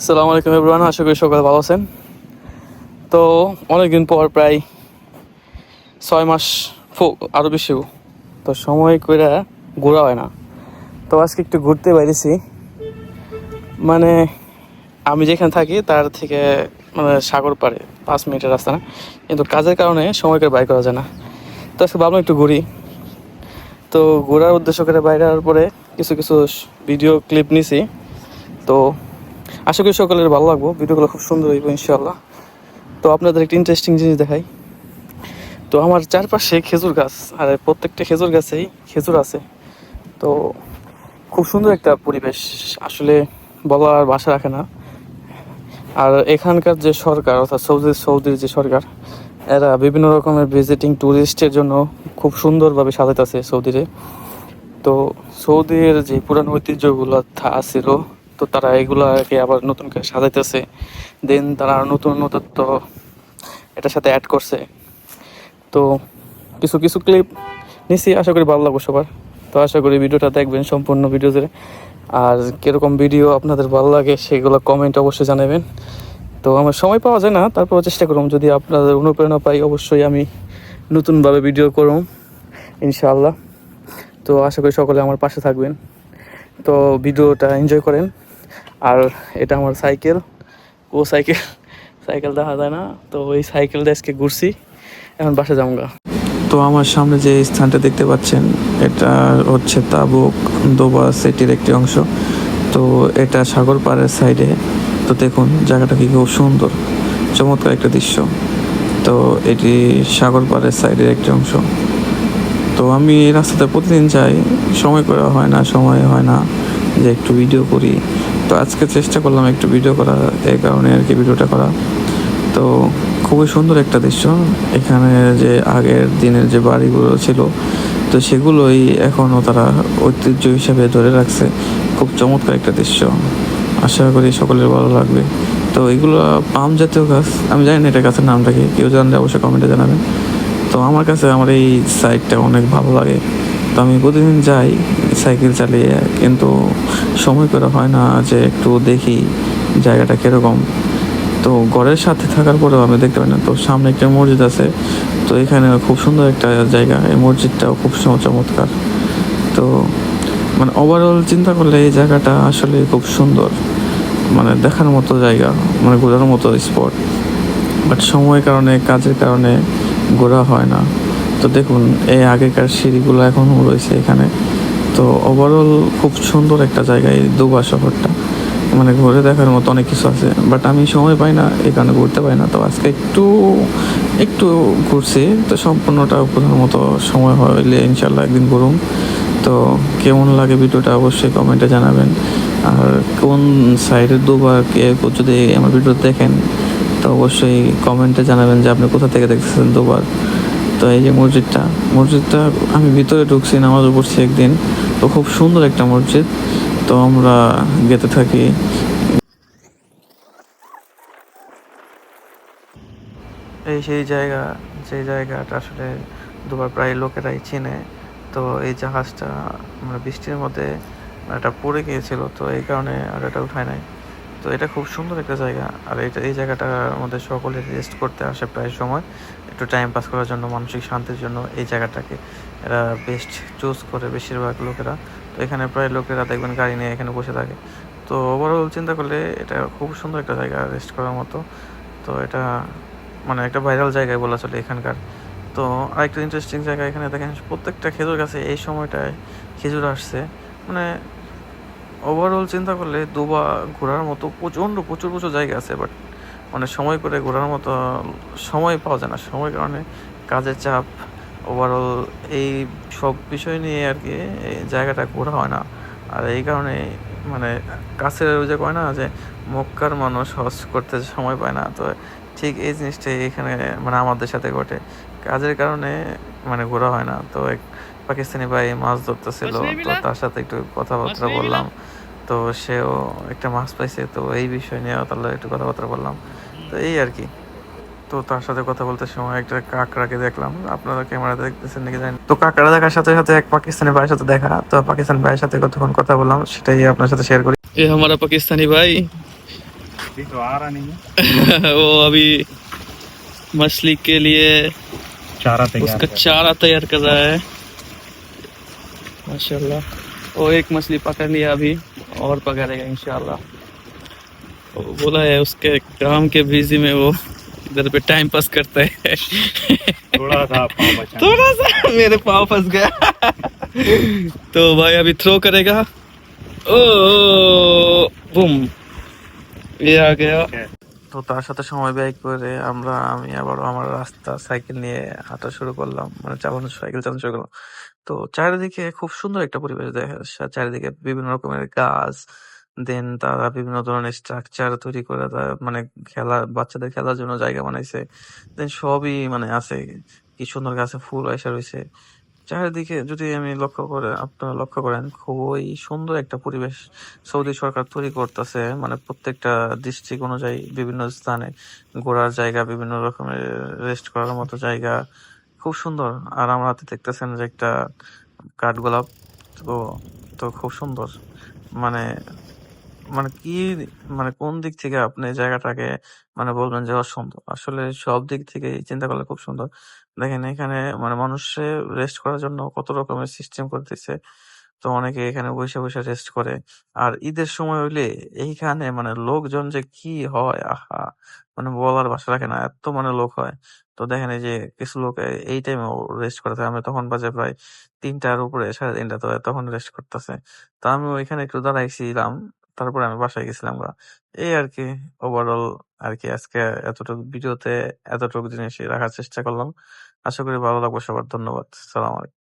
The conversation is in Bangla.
আসসালামু আলাইকুম এভরিওয়ান, আশা করি সকালে ভালো আছেন। তো অনেকদিন পর, প্রায় 6 মাস আরও বেশিও তো সময় করে ঘোরা হয় না। তো আজকে একটু ঘুরতে বাইরেছি। মানে আমি যেখানে থাকি তার থেকে সাগর পাড়ে 5 মিনিটের রাস্তা না, কিন্তু কাজের কারণে সময় করে বাইর করা যায় না। তো আজকে ভাবলাম একটু ঘুরি। তো ঘোরার উদ্দেশ্য করে বাইরে হওয়ার পরে কিছু কিছু ভিডিও ক্লিপ নিছি। তো আশা করি সকলের ভালো লাগবো, ভিডিওগুলো খুব সুন্দর হইব ইনশাল্লাহ। তো আপনাদের একটা ইন্টারেস্টিং জিনিস দেখাই। তো আমার চারপাশে খেজুর গাছ, আর প্রত্যেকটা খেজুর গাছেই খেজুর আছে। তো খুব সুন্দর একটা পরিবেশ, আসলে বলার ভাষা রাখে না। আর এখানকার যে সরকার, অর্থাৎ সৌদির যে সরকার, এরা বিভিন্ন রকমের ভিজিটিং ট্যুরিস্টের জন্য খুব সুন্দরভাবে সাজাইতেছে সৌদিরে। তো সৌদির যে পুরানো ঐতিহ্যগুলো ছিল, তো তারা এগুলাকে আবার নতুন করে সাজাইতেছে। দেন তারা নতুন নতুনত্ব এটার সাথে অ্যাড করছে। তো কিছু কিছু ক্লিপ নিছি, আশা করি ভালো লাগবে সবার। তো আশা করি ভিডিওটা দেখবেন সম্পূর্ণ ভিডিও জুড়ে। আর কীরকম ভিডিও আপনাদের ভালো লাগে সেগুলো কমেন্ট অবশ্যই জানাবেন। তো আমার সময় পাওয়া যায় না, তারপর চেষ্টা করুন, যদি আপনাদের অনুপ্রেরণা পাই অবশ্যই আমি নতুনভাবে ভিডিও করুন ইনশাআল্লাহ। তো আশা করি সকলে আমার পাশে থাকবেন। তো ভিডিওটা এনজয় করেন। আর এটা আমার সাইকেল, সাইকেল দেখা যায় না, তো ওই সাইকেলটা আজকে ঘুরছি, এখন বাসা যাবো গা। তো আমার সামনে যে স্থানটা দেখতে পাচ্ছেন, এটা হচ্ছে তাবুক দোবা সিটির একটি অংশ। তো এটা সাগর পাড়ের সাইডে। তো দেখুন জায়গাটা কি খুব সুন্দর, চমৎকার একটা দৃশ্য। তো এটি সাগর পাড়ের সাইডের একটি অংশ। তো আমি এই রাস্তাতে প্রতিদিন যাই, সময় হয় না যে একটু ভিডিও করি। তো আজকে চেষ্টা করলাম একটু ভিডিও করা, এই কারণে আর কি ভিডিওটা করা। তো খুবই সুন্দর একটা দৃশ্য। এখানে যে আগের দিনের যে বাড়িগুলো ছিল, তো সেগুলোই এখনও তারা ঐতিহ্য হিসেবে ধরে রাখছে। খুব চমৎকার একটা দৃশ্য, আশা করি সকলের ভালো লাগবে। তো এগুলো পাম জাতীয় গাছ, আমি জানি না এটা গাছের নামটা কি, কেউ জানলে অবশ্যই কমেন্টে জানাবেন। তো আমার কাছে আমার এই সাইডটা অনেক ভালো লাগে। তো আমি প্রতিদিন যাই সাইকেল চালিয়ে, কিন্তু সময় করে হয় না যে একটু দেখি জায়গাটা কীরকম। তো ঘরের সাথে থাকার পরেও আমি দেখতে পাই না। তো সামনে একটা মসজিদ আছে, তো এখানে খুব সুন্দর একটা জায়গা, এই মসজিদটাও খুব চমৎকার। তো ওভারঅল চিন্তা করলে এই জায়গাটা আসলে খুব সুন্দর, দেখার মতো জায়গা, ঘোরার মতো স্পট। বাট সময়ের কারণে, কাজের কারণে ঘোরা হয় না। তো দেখুন এই আগেকার সিঁড়িগুলো এখনও রয়েছে এখানে। তো ওভারঅল খুব সুন্দর একটা জায়গা এই দুবা শহরটা, ঘুরে দেখার মতো অনেক কিছু আছে। বাট আমি সময় পাই না, এই কারণে ঘুরতে পাই না। তো আজকে একটু ঘুরছি। তো সম্পূর্ণটা ঘোরার মতো সময় হইলে ইনশাল্লাহ একদিন ঘুরুন। তো কেমন লাগে ভিডিওটা অবশ্যই কমেন্টে জানাবেন। আর কোন সাইডের দুবার যদি আমার ভিডিও দেখেন, তো অবশ্যই কমেন্টে জানাবেন যে আপনি কোথা থেকে দেখতেছেন দুবার। তো এই যে মসজিদটা আমি ভিতরে ঢুকছি, নামাজও পড়ছি একদিন। তো খুব সুন্দর একটা মসজিদ। তো আমরা গেতে থাকি। এই সেই জায়গা, যে জায়গাটা আসলে দুবার প্রায় লোকেরাই চিনে। তো এই জাহাজটা বৃষ্টির মধ্যে এটা পড়ে গিয়েছিল, তো এই কারণে আর এটা উঠায় নাই। তো এটা খুব সুন্দর একটা জায়গা। আর এই জায়গাটার মধ্যে সকলে রেস্ট করতে আসে প্রায় সময়, একটু টাইম পাস করার জন্য, মানসিক শান্তির জন্য এই জায়গাটাকে এরা বেস্ট চুজ করে বেশিরভাগ লোকেরা। তো এখানে প্রায় লোকেরা দেখবেন গাড়ি নিয়ে এখানে বসে থাকে। তো ওভারঅল চিন্তা করলে এটা খুব সুন্দর একটা জায়গা রেস্ট করার মতো। তো এটা একটা ভাইরাল জায়গায় বলা চলে এখানকার। তো আরেকটা ইন্টারেস্টিং জায়গা, এখানে দেখেন প্রত্যেকটা খেজুর গাছে এই সময়টায় খেজুর আসছে। ওভারঅল চিন্তা করলে দুবা ঘোরার মতো প্রচুর জায়গা আছে। বাট সময় করে ঘোরার মতো সময় পাওয়া যায় না, সময়ের কারণে কাজের চাপ, ওভারঅল এই সব বিষয় নিয়ে আর কি এই জায়গাটা ঘোরা হয় না। আর এই কারণে কাছের ওই যে কয় না যে মক্কার মানুষ হজ করতে সময় পায় না, তো ঠিক এই জিনিসটাই এখানে আমাদের সাথে ঘটে। কাজের কারণে ঘোরা হয় না। তো এক পাকিস্তানি ভাই মাছ ধরতেছিল, তো তার সাথে একটু কথাবার্তা বললাম। তো সেও একটা মাছ পাইছে, তো এই বিষয় নিয়ে তাহলে একটু কথাবার্তা বললাম। তো এই আর কি। তো তার সাথে কথা বলতে সময় একটা কাকড়াকে দেখলাম, আপনারা ক্যামেরা দেখতেছেন নাকি জানি। তো কাকড়া দেখার সাথে সাথে এক পাকিস্তানি ভাইয়ের সাথে দেখা। তো পাকিস্তানি ভাইয়ের সাথে কতক্ষণ কথা বললাম সেটাই আপনার সাথে শেয়ার করি। এ हमारा পাকিস্তানি ভাই, अभी तो आ रहा नहीं है, वो अभी मछली के लिए चारा तैयार उसका कर चारा तैयार कर रहा है। माशाल्लाह। वो एक मछली पकड़ लिया अभी, और पकड़ेगा इंशाल्लाह। वो बोला है उसके काम के बिजी में वो इधर पे टाइम पास करता है। थोड़ा सा पाँव बचा। थोड़ा सा मेरे पाँव फंस गया। तो भाई अभी थ्रो करेगा। ओ बुम, ये आ गया। তো তার সাথে সময় ব্যয় করে আমি আবারও আমার রাস্তা সাইকেল নিয়ে হাঁটা শুরু করলাম, মানে সাইকেল চালানো শুরু করলাম। তো চারিদিকে খুব সুন্দর একটা পরিবেশ দেখা যাচ্ছে। চারিদিকে বিভিন্ন রকমের গাছ, দেন তারা বিভিন্ন ধরনের স্ট্রাকচার তৈরি করে মানে বাচ্চাদের খেলার জন্য জায়গা বানাইছে। দেন সবই মানে আছে, কি সুন্দর গাছে ফুল এসে রয়েছে। চারিদিকে যদি আপনারা লক্ষ্য করেন, খুবই সুন্দর একটা পরিবেশ সৌদি সরকার তৈরি করতেছে। মানে প্রত্যেকটা ডিস্ট্রিক্ট অনুযায়ী বিভিন্ন স্থানে ঘোরার জায়গা, বিভিন্ন রকমের রেস্ট করার মতো জায়গা, খুব সুন্দর। আর আমার হাতে দেখতেছেন যে একটা কাঠগোলাপ। তো তো খুব সুন্দর। মানে মানে কি মানে কোন দিক থেকে আপনি জায়গাটাকে মানে বলবেন যে অসুন্দর? আসলে সব দিক থেকেই চিন্তা করলে খুব সুন্দর। দেখেন এখানে মানে মানুষে রেস্ট করার জন্য কত রকমের সিস্টেম করে দিছে। তো অনেকে এখানে বইসা রেস্ট করে। আর ঈদের সময় হইলে এইখানে মানে লোকজন যে কি হয়, আহা! মানে বলার ভাষা রাখে না। এত মানে লোক হয়। তো দেখেন এই যে কিছু লোক এই টাইমেও রেস্ট করে থাকে। আমি তখন বাজে প্রায় ৩টার উপরে ৩:৩০ তো তখন রেস্ট করতেছে। তো আমি ওইখানে একটু দাঁড়াইছিলাম। তারপরে আমি বাসায় গেছিলাম। এই আরকি ওভারঅল আরকি আজকে ভিডিওতে এতটুকু জিনিসই রাখার চেষ্টা করলাম। আশা করি ভালো লাগবে সবার। ধন্যবাদ। সালাম আলাইকুম।